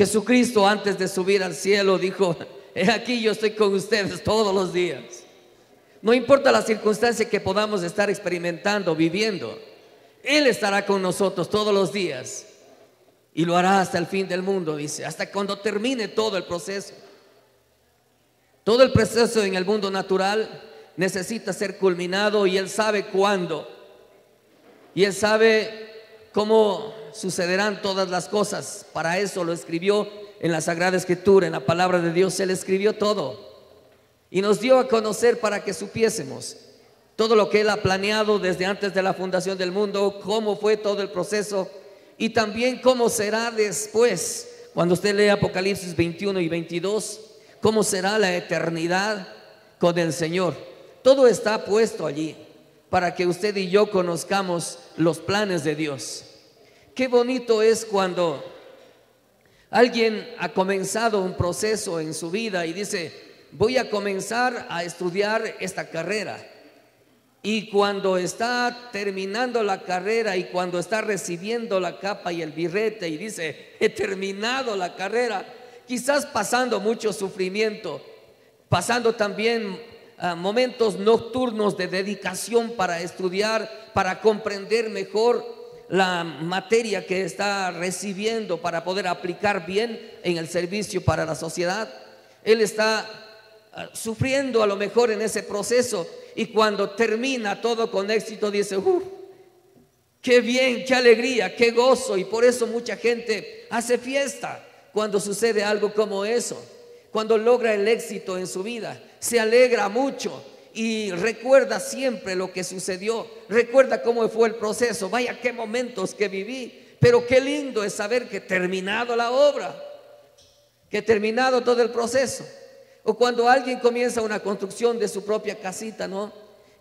Jesucristo, antes de subir al cielo, dijo: he aquí, yo estoy con ustedes todos los días. No importa la circunstancia que podamos estar experimentando, viviendo, Él estará con nosotros todos los días, y lo hará hasta el fin del mundo, dice, hasta cuando termine todo el proceso. Todo el proceso en el mundo natural necesita ser culminado, y Él sabe cuándo, y Él sabe cómo sucederán todas las cosas. Para eso lo escribió en la Sagrada Escritura, en la palabra de Dios. Él escribió todo y nos dio a conocer para que supiésemos todo lo que Él ha planeado desde antes de la fundación del mundo, cómo fue todo el proceso, y también cómo será después. Cuando usted lee Apocalipsis 21 y 22, cómo será la eternidad con el Señor. Todo está puesto allí para que usted y yo conozcamos los planes de Dios. Qué bonito es cuando alguien ha comenzado un proceso en su vida y dice: voy a comenzar a estudiar esta carrera. Y cuando está terminando la carrera, y cuando está recibiendo la capa y el birrete y dice: he terminado la carrera, quizás pasando mucho sufrimiento, pasando también momentos nocturnos de dedicación para estudiar, para comprender mejor la materia que está recibiendo, para poder aplicar bien en el servicio para la sociedad. Él está sufriendo a lo mejor en ese proceso, y cuando termina todo con éxito dice: qué bien, qué alegría, qué gozo. Y por eso mucha gente hace fiesta cuando sucede algo como eso. Cuando logra el éxito en su vida, se alegra mucho y recuerda siempre lo que sucedió, recuerda cómo fue el proceso. Vaya, qué momentos que viví, pero qué lindo es saber que he terminado la obra, que he terminado todo el proceso. O cuando alguien comienza una construcción de su propia casita, ¿no?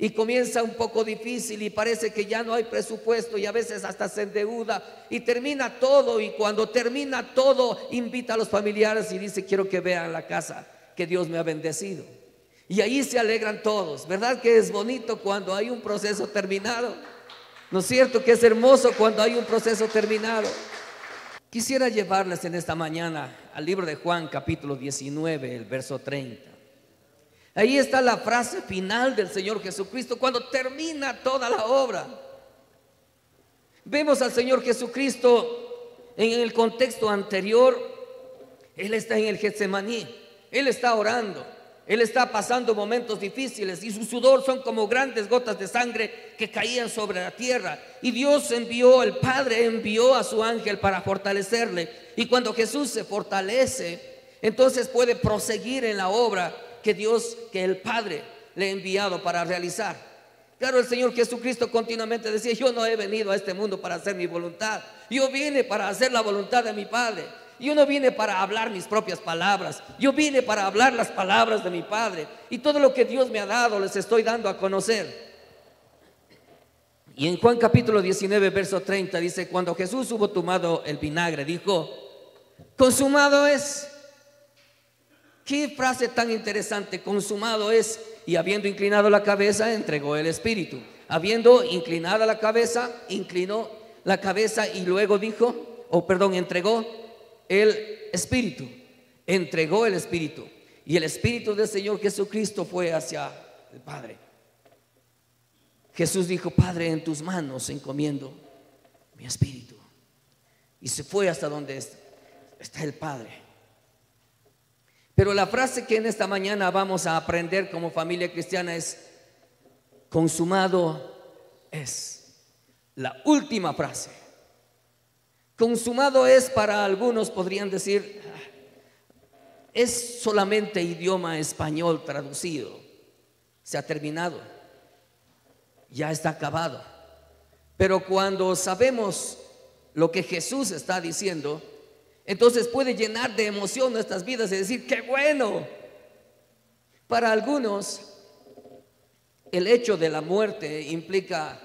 Y comienza un poco difícil y parece que ya no hay presupuesto, y a veces hasta se endeuda, y termina todo. Y cuando termina todo, invita a los familiares y dice: quiero que vean la casa que Dios me ha bendecido. Y ahí se alegran todos. ¿Verdad que es bonito cuando hay un proceso terminado? ¿No es cierto que es hermoso cuando hay un proceso terminado? Quisiera llevarles en esta mañana al libro de Juan, capítulo 19, el verso 30. Ahí está la frase final del Señor Jesucristo cuando termina toda la obra. Vemos al Señor Jesucristo en el contexto anterior. Él está en el Getsemaní, Él está orando, Él está pasando momentos difíciles, y su sudor son como grandes gotas de sangre que caían sobre la tierra. Y Dios envió, el Padre envió a su ángel para fortalecerle. Y cuando Jesús se fortalece, entonces puede proseguir en la obra que el Padre le ha enviado para realizar. Claro, el Señor Jesucristo continuamente decía: yo no he venido a este mundo para hacer mi voluntad, yo vine para hacer la voluntad de mi Padre. Yo no vine para hablar mis propias palabras, yo vine para hablar las palabras de mi Padre. Y todo lo que Dios me ha dado les estoy dando a conocer. Y en Juan capítulo 19, verso 30 dice: cuando Jesús hubo tomado el vinagre, dijo: consumado es. Qué frase tan interesante, consumado es. Y habiendo inclinado la cabeza, entregó el espíritu. Habiendo inclinado la cabeza, inclinó la cabeza, y luego dijo, entregó el espíritu. Entregó el espíritu. Y el espíritu del Señor Jesucristo fue hacia el Padre. Jesús dijo: Padre, en tus manos encomiendo mi espíritu. Y se fue hasta donde está el Padre. Pero la frase que en esta mañana vamos a aprender como familia cristiana es: consumado es. La última frase. Consumado es, para algunos podrían decir, es solamente idioma español traducido. Se ha terminado, ya está acabado. Pero cuando sabemos lo que Jesús está diciendo, entonces puede llenar de emoción nuestras vidas y decir: ¡qué bueno! Para algunos, el hecho de la muerte implica: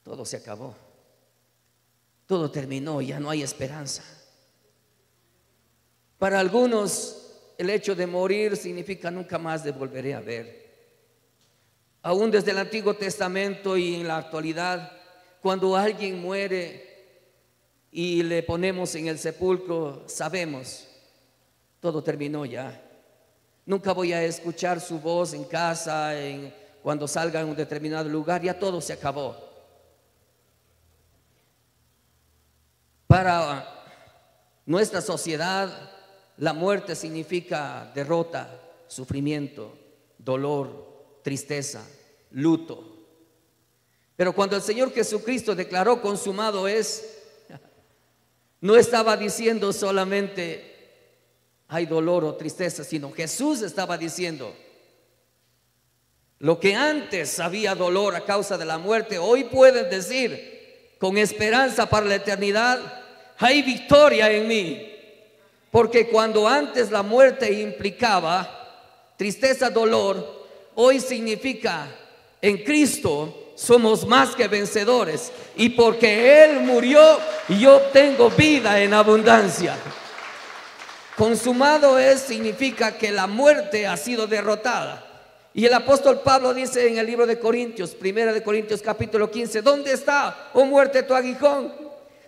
todo se acabó, todo terminó, ya no hay esperanza. Para algunos, el hecho de morir significa: nunca más te volveré a ver. Aún desde el Antiguo Testamento y en la actualidad, cuando alguien muere y le ponemos en el sepulcro, sabemos, todo terminó ya. Nunca voy a escuchar su voz en casa, cuando salga en un determinado lugar, ya todo se acabó. Para nuestra sociedad, la muerte significa derrota, sufrimiento, dolor, tristeza, luto. Pero cuando el Señor Jesucristo declaró consumado es, no estaba diciendo solamente hay dolor o tristeza, sino Jesús estaba diciendo, lo que antes había dolor a causa de la muerte, hoy pueden decir con esperanza para la eternidad, hay victoria en mí. Porque cuando antes la muerte implicaba tristeza, dolor, hoy significa en Cristo somos más que vencedores, y porque Él murió, yo tengo vida en abundancia. Consumado es significa que la muerte ha sido derrotada. Y el apóstol Pablo dice en el libro de Corintios, primera de Corintios capítulo 15, ¿dónde está, oh muerte, tu aguijón?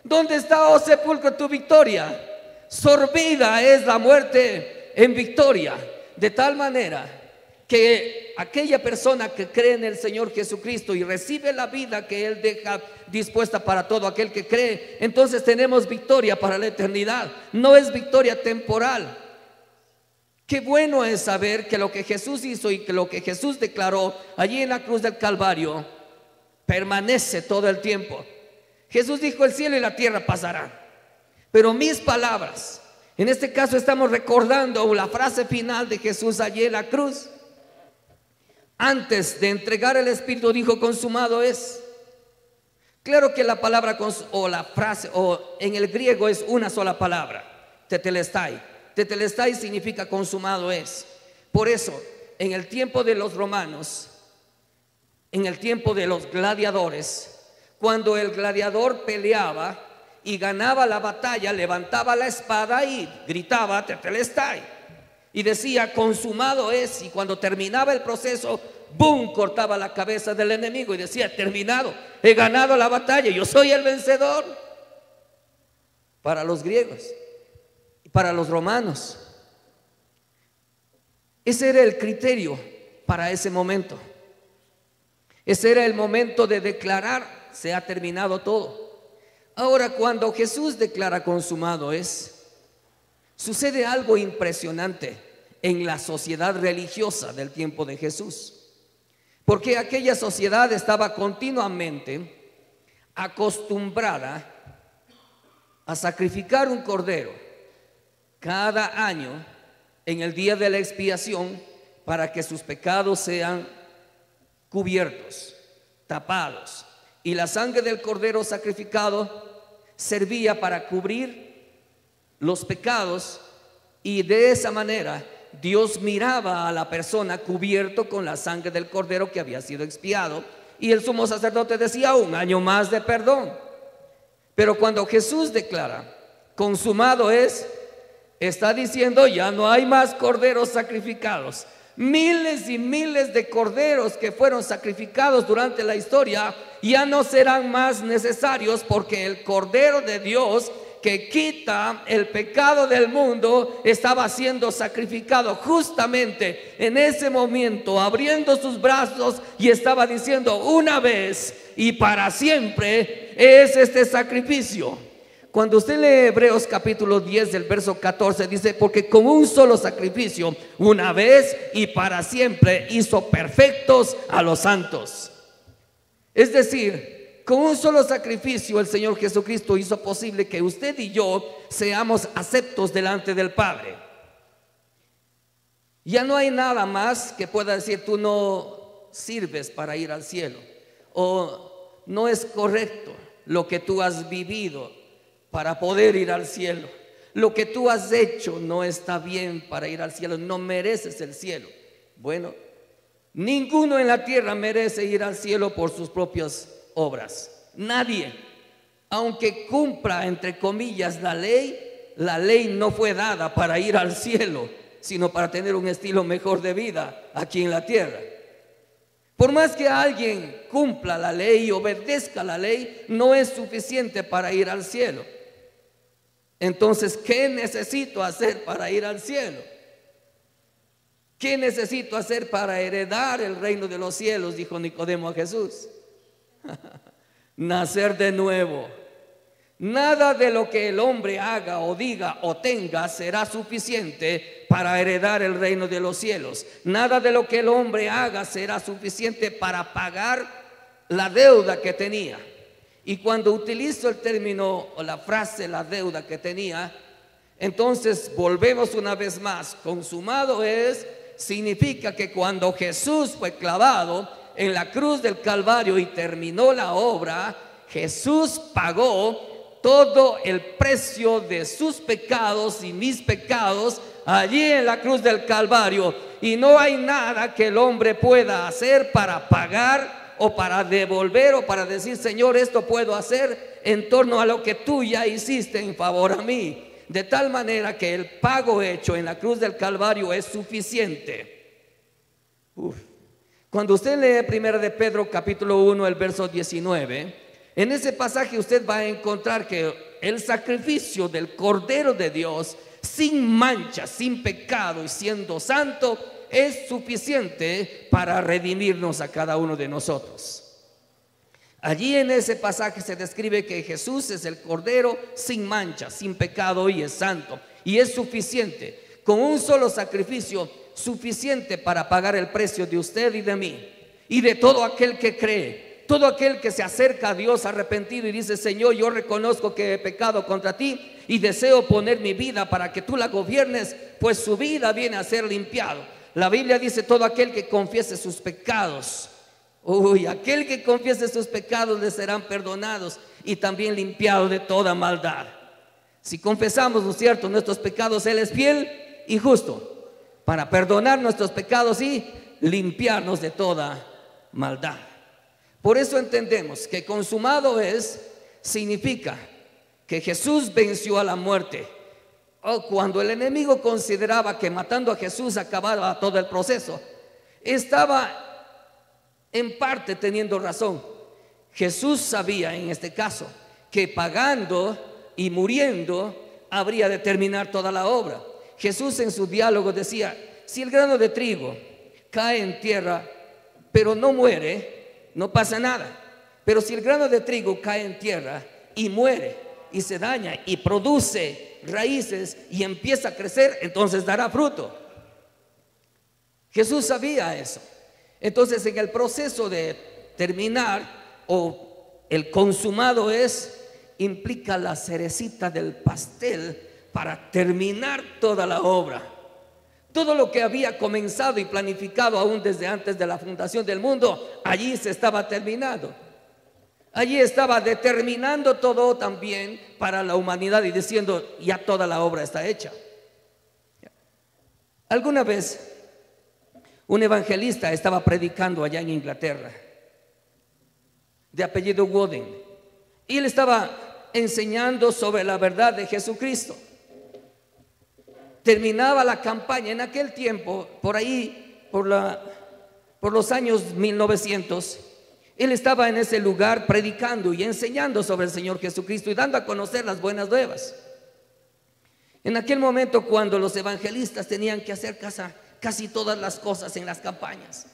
¿Dónde está, oh sepulcro, tu victoria? Sorbida es la muerte en victoria, de tal manera que aquella persona que cree en el Señor Jesucristo y recibe la vida que Él deja dispuesta para todo aquel que cree, entonces tenemos victoria para la eternidad. No es victoria temporal. Qué bueno es saber que lo que Jesús hizo y que lo que Jesús declaró allí en la cruz del Calvario permanece todo el tiempo. Jesús dijo, el cielo y la tierra pasarán, pero mis palabras, en este caso estamos recordando la frase final de Jesús allí en la cruz. Antes de entregar el Espíritu dijo, consumado es. Claro que la palabra o la frase o en el griego es una sola palabra, tetelestai. Tetelestai significa consumado es. Por eso, en el tiempo de los romanos, en el tiempo de los gladiadores, cuando el gladiador peleaba y ganaba la batalla, levantaba la espada y gritaba tetelestai y decía consumado es, y cuando terminaba el proceso, ¡boom!, cortaba la cabeza del enemigo y decía, terminado, he ganado la batalla, yo soy el vencedor. Para los griegos y para los romanos, ese era el criterio para ese momento. Ese era el momento de declarar, se ha terminado todo. Ahora, cuando Jesús declara consumado es, sucede algo impresionante en la sociedad religiosa del tiempo de Jesús, porque aquella sociedad estaba continuamente acostumbrada a sacrificar un cordero cada año en el día de la expiación para que sus pecados sean cubiertos, tapados, y la sangre del cordero sacrificado servía para cubrir los pecados, y de esa manera Dios miraba a la persona cubierto con la sangre del cordero que había sido expiado, y el sumo sacerdote decía, un año más de perdón. Pero cuando Jesús declara consumado es, está diciendo, ya no hay más corderos sacrificados. Miles y miles de corderos que fueron sacrificados durante la historia ya no serán más necesarios, porque el Cordero de Dios que quita el pecado del mundo estaba siendo sacrificado justamente en ese momento, abriendo sus brazos, y estaba diciendo, una vez y para siempre es este sacrificio. Cuando usted lee Hebreos capítulo 10 del verso 14, dice, porque con un solo sacrificio, una vez y para siempre, hizo perfectos a los santos. Es decir, con un solo sacrificio el Señor Jesucristo hizo posible que usted y yo seamos aceptos delante del Padre. Ya no hay nada más que pueda decir, tú no sirves para ir al cielo, o no es correcto lo que tú has vivido para poder ir al cielo, lo que tú has hecho no está bien para ir al cielo, no mereces el cielo. Bueno, ninguno en la tierra merece ir al cielo por sus propias obras, nadie. Aunque cumpla entre comillas la ley no fue dada para ir al cielo, sino para tener un estilo mejor de vida aquí en la tierra. Por más que alguien cumpla la ley y obedezca la ley, no es suficiente para ir al cielo. Entonces, ¿qué necesito hacer para ir al cielo? ¿Qué necesito hacer para heredar el reino de los cielos? Dijo Nicodemo a Jesús. Nacer de nuevo. Nada de lo que el hombre haga o diga o tenga será suficiente para heredar el reino de los cielos. Nada de lo que el hombre haga será suficiente para pagar la deuda que tenía. Y cuando utilizo el término o la frase la deuda que tenía, entonces volvemos una vez más. Consumado es, significa que cuando Jesús fue clavado en la cruz del Calvario y terminó la obra, Jesús pagó todo el precio de sus pecados y mis pecados allí en la cruz del Calvario. Y no hay nada que el hombre pueda hacer para pagar o para devolver o para decir: Señor, esto puedo hacer en torno a lo que tú ya hiciste en favor a mí. De tal manera que el pago hecho en la cruz del Calvario es suficiente. Cuando usted lee 1 de Pedro capítulo 1 el verso 19, en ese pasaje usted va a encontrar que el sacrificio del Cordero de Dios, sin mancha, sin pecado y siendo santo, es suficiente para redimirnos a cada uno de nosotros. Allí en ese pasaje se describe que Jesús es el Cordero sin mancha, sin pecado y es santo. Y es suficiente, con un solo sacrificio, suficiente para pagar el precio de usted y de mí y de todo aquel que cree. Todo aquel que se acerca a Dios arrepentido y dice: Señor, yo reconozco que he pecado contra ti y deseo poner mi vida para que tú la gobiernes, pues su vida viene a ser limpiado. La Biblia dice: todo aquel que confiese sus pecados, aquel que confiese sus pecados le serán perdonados y también limpiado de toda maldad. Si confesamos, ¿no es cierto?, nuestros pecados, Él es fiel y justo para perdonar nuestros pecados y limpiarnos de toda maldad. Por eso entendemos que consumado es, significa que Jesús venció a la muerte. Cuando el enemigo consideraba que matando a Jesús acababa todo el proceso, estaba en parte teniendo razón. Jesús sabía en este caso que pagando y muriendo habría de terminar toda la obra. Jesús en su diálogo decía: si el grano de trigo cae en tierra pero no muere, no pasa nada. Pero si el grano de trigo cae en tierra y muere y se daña y produce raíces y empieza a crecer, entonces dará fruto. Jesús sabía eso. Entonces, en el proceso de terminar, o el consumado es, implica la cerecita del pastel para terminar toda la obra. Todo lo que había comenzado y planificado aún desde antes de la fundación del mundo, allí se estaba terminando. Allí estaba determinando todo también para la humanidad y diciendo: ya toda la obra está hecha. Alguna vez un evangelista estaba predicando allá en Inglaterra, de apellido Wooden, y él estaba enseñando sobre la verdad de Jesucristo. Terminaba la campaña en aquel tiempo, por ahí, por los años 1900. Él estaba en ese lugar predicando y enseñando sobre el Señor Jesucristo y dando a conocer las buenas nuevas. En aquel momento, cuando los evangelistas tenían que hacer casi todas las cosas en las campañas,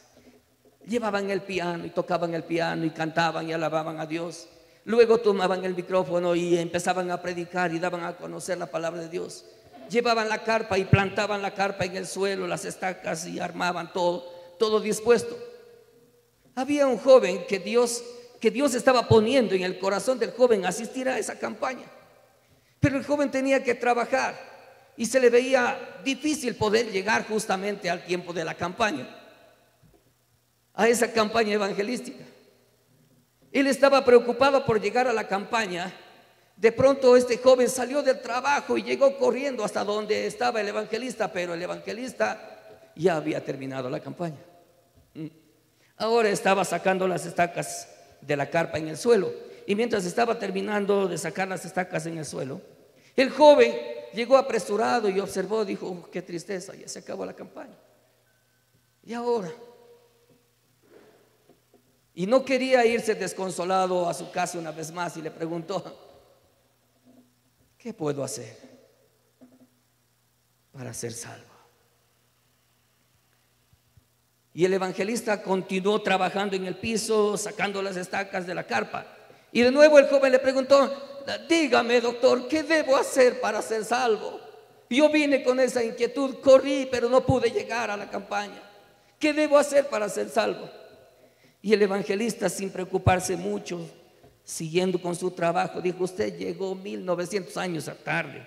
llevaban el piano y tocaban el piano y cantaban y alababan a Dios. Luego tomaban el micrófono y empezaban a predicar y daban a conocer la palabra de Dios. Llevaban la carpa y plantaban la carpa en el suelo, las estacas, y armaban todo dispuesto. Había un joven que Dios estaba poniendo en el corazón del joven asistir a esa campaña. Pero el joven tenía que trabajar y se le veía difícil poder llegar justamente al tiempo de la campaña, a esa campaña evangelística. Él estaba preocupado por llegar a la campaña. De pronto este joven salió del trabajo y llegó corriendo hasta donde estaba el evangelista, pero el evangelista ya había terminado la campaña. Ahora estaba sacando las estacas de la carpa en el suelo, y mientras estaba terminando de sacar las estacas en el suelo, el joven llegó apresurado y observó, dijo: qué tristeza, ya se acabó la campaña. ¿Y ahora? Y no quería irse desconsolado a su casa una vez más y le preguntó: ¿qué puedo hacer para ser salvo? Y el evangelista continuó trabajando en el piso, sacando las estacas de la carpa. Y de nuevo el joven le preguntó: dígame, doctor, ¿qué debo hacer para ser salvo? Yo vine con esa inquietud, corrí, pero no pude llegar a la campaña. ¿Qué debo hacer para ser salvo? Y el evangelista, sin preocuparse mucho, siguiendo con su trabajo, dijo: usted llegó 1900 años tarde.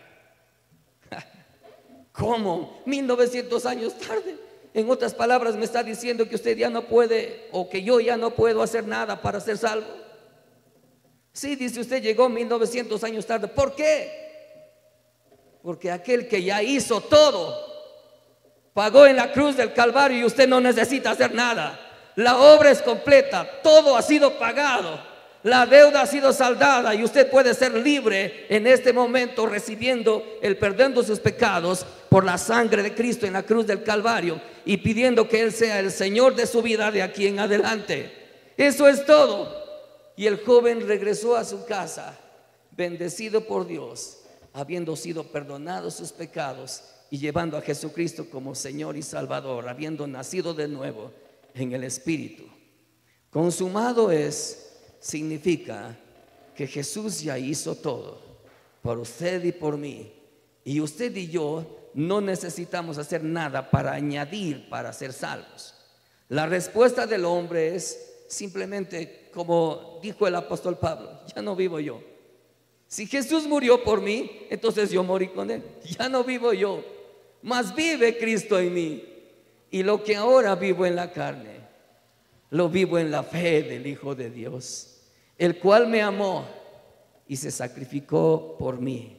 ¿Cómo? 1900 años tarde. En otras palabras, me está diciendo que usted ya no puede, o que yo ya no puedo hacer nada para ser salvo. Sí, dice, usted llegó 1900 años tarde. ¿Por qué? Porque aquel que ya hizo todo, pagó en la cruz del Calvario, y usted no necesita hacer nada. La obra es completa, todo ha sido pagado, la deuda ha sido saldada, y usted puede ser libre en este momento, recibiendo el perdón de sus pecados por la sangre de Cristo en la cruz del Calvario, y pidiendo que Él sea el Señor de su vida de aquí en adelante. Eso es todo. Y el joven regresó a su casa, bendecido por Dios, habiendo sido perdonados sus pecados y llevando a Jesucristo como Señor y Salvador, habiendo nacido de nuevo en el Espíritu. Consumado es, significa que Jesús ya hizo todo por usted y por mí, y usted y yo no necesitamos hacer nada para añadir para ser salvos. La respuesta del hombre es simplemente, como dijo el apóstol Pablo: ya no vivo yo. Si Jesús murió por mí, entonces yo morí con Él. Ya no vivo yo, mas vive Cristo en mí. Y lo que ahora vivo en la carne, lo vivo en la fe del Hijo de Dios, el cual me amó y se sacrificó por mí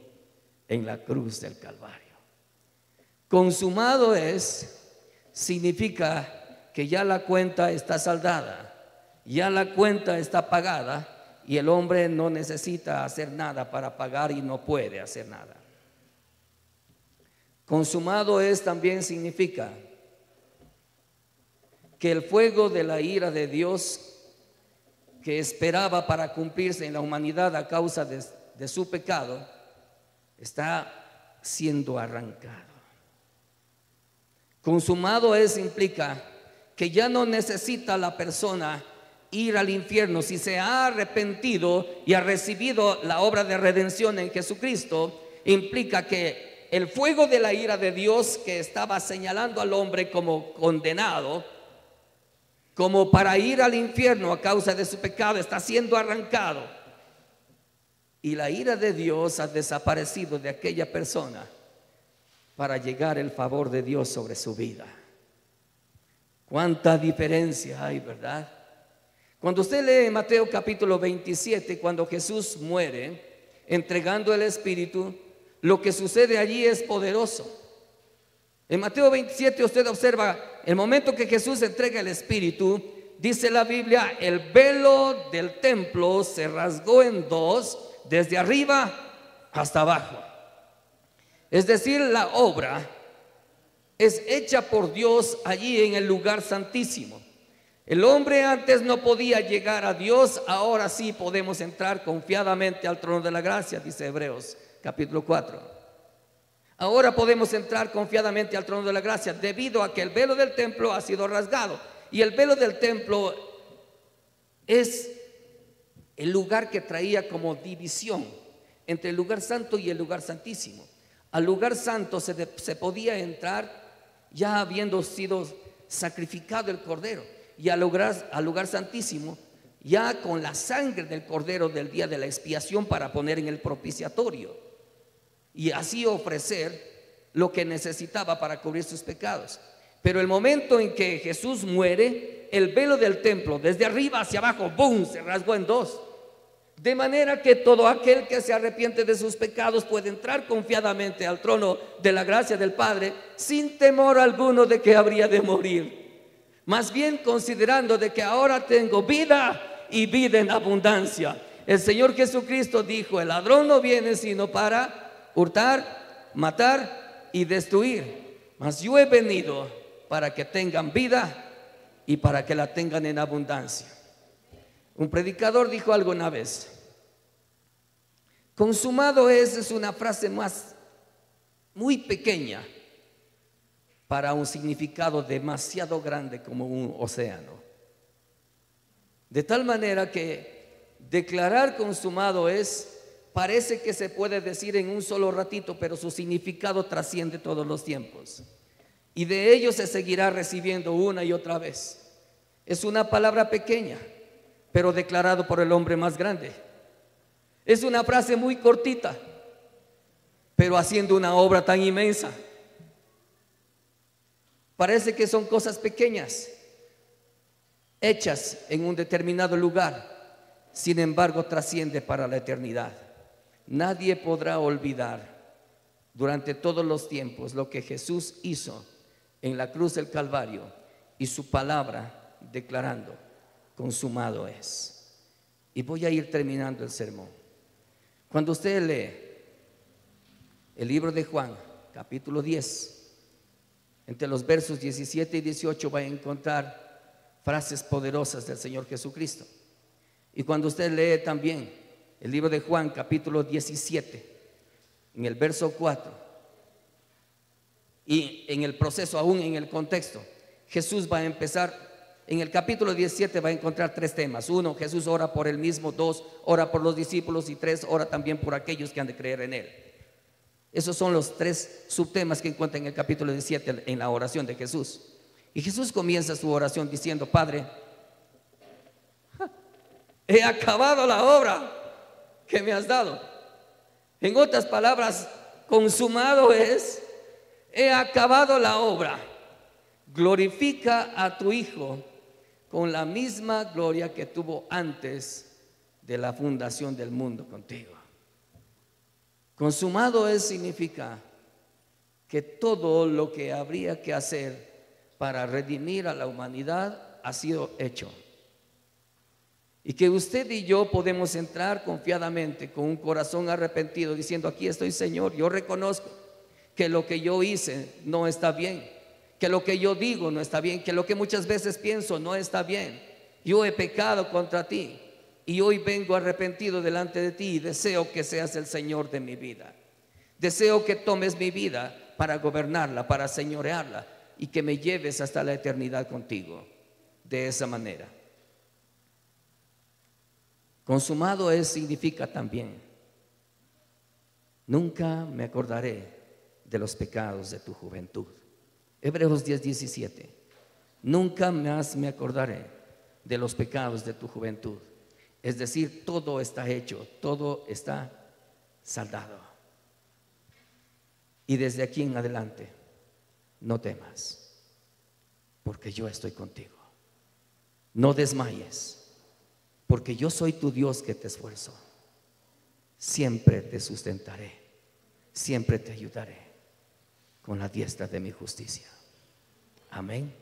en la cruz del Calvario. Consumado es, significa que ya la cuenta está saldada, ya la cuenta está pagada, y el hombre no necesita hacer nada para pagar, y no puede hacer nada. Consumado es también significa que el fuego de la ira de Dios, que esperaba para cumplirse en la humanidad a causa de su pecado, está siendo arrancado. Consumado es implica que ya no necesita la persona ir al infierno si se ha arrepentido y ha recibido la obra de redención en Jesucristo. Implica que el fuego de la ira de Dios, que estaba señalando al hombre como condenado, como para ir al infierno a causa de su pecado, está siendo arrancado, y la ira de Dios ha desaparecido de aquella persona para llegar el favor de Dios sobre su vida. Cuánta diferencia hay, ¿verdad? Cuando usted lee Mateo capítulo 27, cuando Jesús muere entregando el Espíritu, lo que sucede allí es poderoso. En Mateo 27 usted observa el momento que Jesús entrega el Espíritu. Dice la Biblia: el velo del templo se rasgó en dos, desde arriba hasta abajo. Es decir, la obra es hecha por Dios allí en el lugar santísimo. El hombre antes no podía llegar a Dios, ahora sí podemos entrar confiadamente al trono de la gracia, dice Hebreos capítulo 4. Ahora podemos entrar confiadamente al trono de la gracia, debido a que el velo del templo ha sido rasgado. Y el velo del templo es el lugar que traía como división entre el lugar santo y el lugar santísimo. Al lugar santo se podía entrar ya habiendo sido sacrificado el cordero, y al lugar santísimo ya con la sangre del cordero del día de la expiación, para poner en el propiciatorio y así ofrecer lo que necesitaba para cubrir sus pecados. Pero el momento en que Jesús muere, el velo del templo desde arriba hacia abajo, ¡boom!, se rasgó en dos. De manera que todo aquel que se arrepiente de sus pecados puede entrar confiadamente al trono de la gracia del Padre, sin temor alguno de que habría de morir. Más bien considerando de que ahora tengo vida, y vida en abundancia. El Señor Jesucristo dijo: el ladrón no viene sino para hurtar, matar y destruir, mas yo he venido para que tengan vida y para que la tengan en abundancia. Un predicador dijo algo una vez: Consumado es una frase muy pequeña para un significado demasiado grande como un océano. De tal manera que declarar consumado parece que se puede decir en un solo ratito, pero su significado trasciende todos los tiempos. Y de ello se seguirá recibiendo una y otra vez. Es una palabra pequeña, pero declarado por el hombre más grande. Es una frase muy cortita, pero haciendo una obra tan inmensa. Parece que son cosas pequeñas, hechas en un determinado lugar, sin embargo trasciende para la eternidad. Nadie podrá olvidar durante todos los tiempos lo que Jesús hizo en la cruz del Calvario y su palabra declarando: consumado es. Y voy a ir terminando el sermón. Cuando usted lee el libro de Juan, capítulo 10, entre los versos 17 y 18 va a encontrar frases poderosas del Señor Jesucristo. Y cuando usted lee también el libro de Juan, capítulo 17, en el verso 4, y en el proceso, aún en el contexto, Jesús va a empezar. En el capítulo 17 va a encontrar tres temas. Uno, Jesús ora por él mismo. Dos, ora por los discípulos. Y tres, ora también por aquellos que han de creer en él. Esos son los tres subtemas que encuentra en el capítulo 17 en la oración de Jesús. Y Jesús comienza su oración diciendo: Padre, he acabado la obra que me has dado. En otras palabras, consumado es: he acabado la obra. Glorifica a tu Hijo con la misma gloria que tuvo antes de la fundación del mundo contigo. Consumado significa que todo lo que habría que hacer para redimir a la humanidad ha sido hecho, y que usted y yo podemos entrar confiadamente con un corazón arrepentido diciendo: aquí estoy, Señor, yo reconozco que lo que yo hice no está bien, que lo que yo digo no está bien, que lo que muchas veces pienso no está bien. Yo he pecado contra ti y hoy vengo arrepentido delante de ti y deseo que seas el Señor de mi vida. Deseo que tomes mi vida para gobernarla, para señorearla, y que me lleves hasta la eternidad contigo. De esa manera. Consumado significa también: nunca me acordaré de los pecados de tu juventud. Hebreos 10:17. Nunca más me acordaré de los pecados de tu juventud. Es decir, todo está hecho, todo está saldado. Y desde aquí en adelante, no temas, porque yo estoy contigo. No desmayes, porque yo soy tu Dios que te esfuerzo. Siempre te sustentaré, siempre te ayudaré con la diestra de mi justicia. Amén.